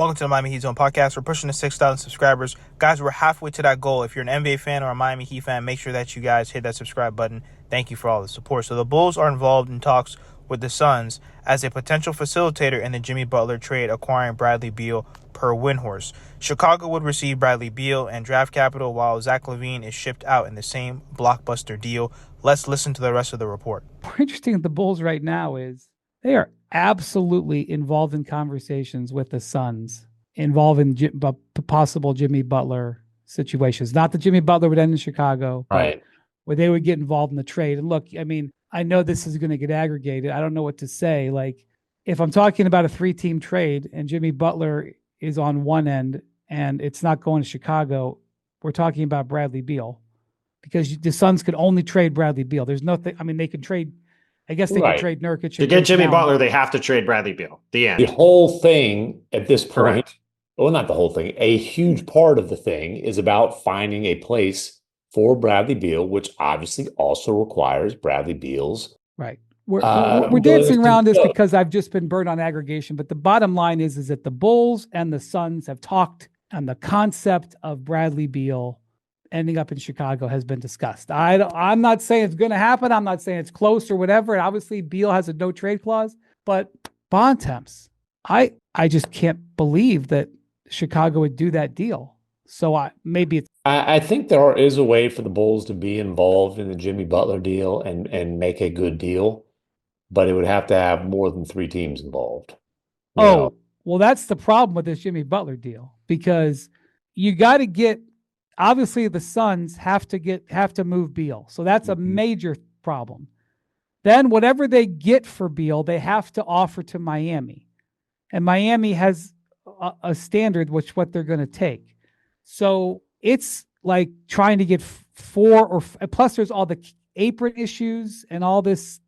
Welcome to the Miami Heat Zone podcast. We're pushing to 6,000 subscribers. Guys, we're halfway to that goal. If you're an NBA fan or a Miami Heat fan, make sure that you guys hit that subscribe button. Thank you for all the support. So the Bulls are involved in talks with the Suns as a potential facilitator in the Jimmy Butler trade, acquiring Bradley Beal per Windhorse. Chicago would receive Bradley Beal and draft capital, while Zach LaVine is shipped out in the same blockbuster deal. Let's listen to the rest of the report. What's interesting with the Bulls right now is they are absolutely involved in conversations with the Suns involving possible Jimmy Butler situations. Not that Jimmy Butler would end in Chicago, right? Where they would get involved in the trade. And look, I mean, I know this is going to get aggregated. I don't know what to say. Like, if I'm talking about a 3-team trade and Jimmy Butler is on one end and it's not going to Chicago, we're talking about Bradley Beal, because the Suns could only trade Bradley Beal. There's nothing. I mean, they can trade. I guess they could trade Nurkic to get Jimmy Butler. They have to trade Bradley Beal. The end. The whole thing at this point, well, not the whole thing. A huge part of the thing is about finding a place for Bradley Beal, which obviously also requires Bradley Beal's. Right. We're dancing around this because I've just been burned on aggregation. But the bottom line is that the Bulls and the Suns have talked, and the concept of Bradley Beal ending up in Chicago has been discussed. I'm not saying it's going to happen. I'm not saying it's close or whatever. And obviously, Beal has a no trade clause. But Bontemps, I just can't believe that Chicago would do that deal. So I think there is a way for the Bulls to be involved in the Jimmy Butler deal and make a good deal, but it would have to have more than 3 teams involved. Well, that's the problem with this Jimmy Butler deal, because you got to get, obviously the Suns have to move Beal. So that's a major problem. Then whatever they get for Beal, they have to offer to Miami. And Miami has a standard, what they're going to take. So it's like trying to get 4 or plus there's all the apron issues and all this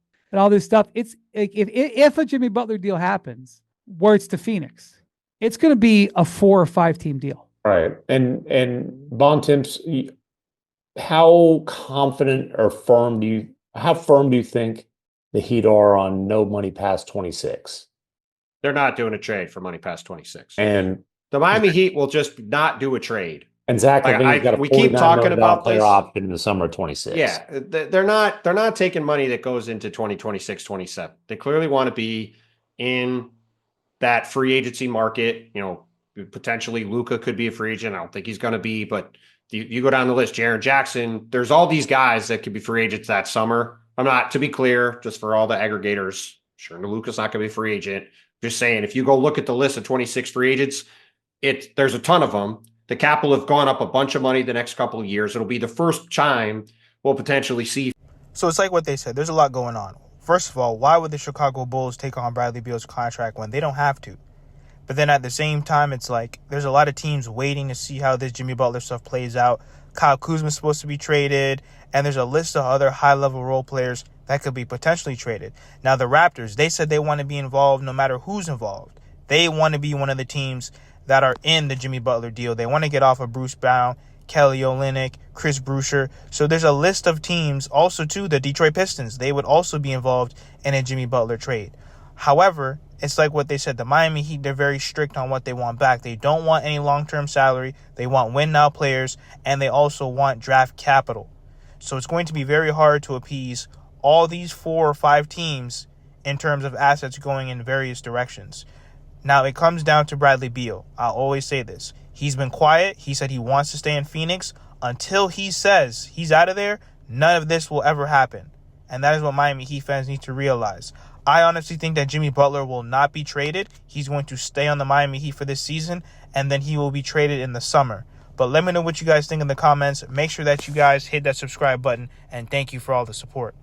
stuff. It's if a Jimmy Butler deal happens where it's to Phoenix, it's going to be a 4 or 5 team deal. Right. And Bontemps, how confident or how firm do you think the Heat are on no money past 26? They're not doing a trade for money past 26. And the Miami Heat will just not do a trade. And Zach, we keep talking about player option in the summer of 26. Yeah, they're not taking money that goes into 2026, 27. They clearly want to be in that free agency market. You know, potentially Luka could be a free agent. I don't think he's going to be, but you go down the list, Jaren Jackson, there's all these guys that could be free agents that summer. I'm not, to be clear, just for all the aggregators, sure, Luka's not going to be a free agent. Just saying, if you go look at the list of 26 free agents, there's a ton of them. The cap will have gone up a bunch of money the next couple of years. It'll be the first time we'll potentially see. So it's like what they said. There's a lot going on. First of all, why would the Chicago Bulls take on Bradley Beal's contract when they don't have to? But then at the same time, it's like there's a lot of teams waiting to see how this Jimmy Butler stuff plays out. Kyle Kuzma's supposed to be traded, and there's a list of other high-level role players that could be potentially traded. Now, the Raptors, they said they want to be involved no matter who's involved. They want to be one of the teams that are in the Jimmy Butler deal. They want to get off of Bruce Brown, Kelly Olynyk, Chris Boucher. So there's a list of teams. Also, too, the Detroit Pistons, they would also be involved in a Jimmy Butler trade. However, it's like what they said. The Miami Heat, they're very strict on what they want back. They don't want any long-term salary. They want win-now players, and they also want draft capital. So it's going to be very hard to appease all these 4 or 5 teams in terms of assets going in various directions. Now, it comes down to Bradley Beal. I'll always say this. He's been quiet. He said he wants to stay in Phoenix. Until he says he's out of there, none of this will ever happen. And that is what Miami Heat fans need to realize. I honestly think that Jimmy Butler will not be traded. He's going to stay on the Miami Heat for this season, and then he will be traded in the summer. But let me know what you guys think in the comments. Make sure that you guys hit that subscribe button, and thank you for all the support.